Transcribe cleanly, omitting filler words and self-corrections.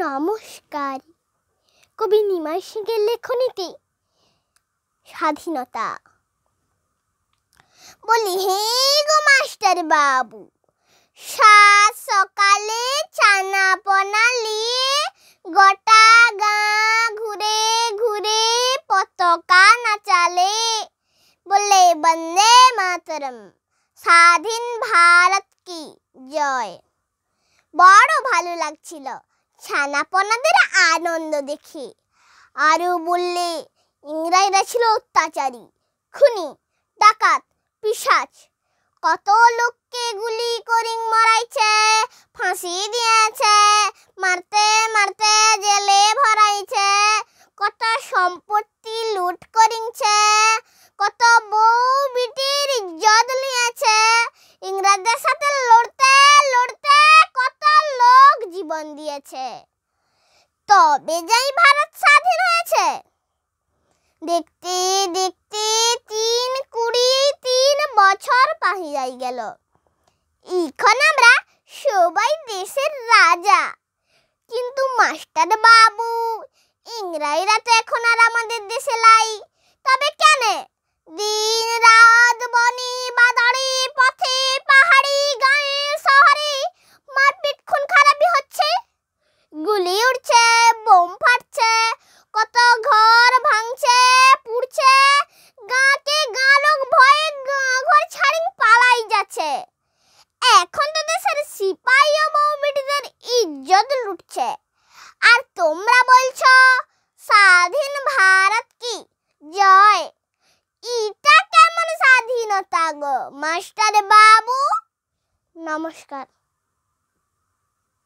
নমস্কার। কবি নিমাই সিংহের লেখনীতে স্বাধীনতা। বলি হে গো মাস্টার বাবু, সাত সকালে চানা পনা নিয়ে গোটা গাঁ ঘুরে ঘুরে পতাকা নাচালে, বলে বন্দে মাতরম, স্বাধীন ভারত কি জয়। বড় ভালো লাগছিল ছানাপনাদের আনন্দ দেখে। আরো বললে ইংরেজরা ছিল অত্যাচারী, খুনি, ডাকাত, পিশাচ। কত লোককে গুলি করে মারাইছে, ফাঁসি দিয়েছে, মারতে মারতে জেলে ভরাইছে। কত সম্পত্তি লুট করিছে, কত বউ বিটির ইজ্জত নিয়েছে। ইংরেজদের সাথে লড়তে লড়তে কত লোক জীবন দিয়েছে, তবে যাই ভারত স্বাধীন হয়েছে। দেখতে দেখতে ৩ বছর পাহিয়াই গেল। এখন আমরা সবাই দেশের রাজা। কিন্তু মাস্টার বাবু, ইংরেজরা তো এখন আর আমাদের দেশে লাই। তবে কেন দিন রাত বনে বাদারে পথে পাহাড়ি গায়ে শহরে মারপিট খুন খারাপি হচ্ছে, গুলি উড়ছে, বোম ফাটছে, কত ঘর ভাঙছে পুড়ছে। গাঁকে গাঁ লোক ভয়ে ঘর ছাড়ি পালাই যাচ্ছে। এখন তো দেশের সিপাহী ও বউ বেটিদের ইজ্জত লুটছে, আর তোমরা বলছো স্বাধীন ভারত কি জয়। এটা কেমন স্বাধীনতা গো মাস্টার বাবু? নমস্কার।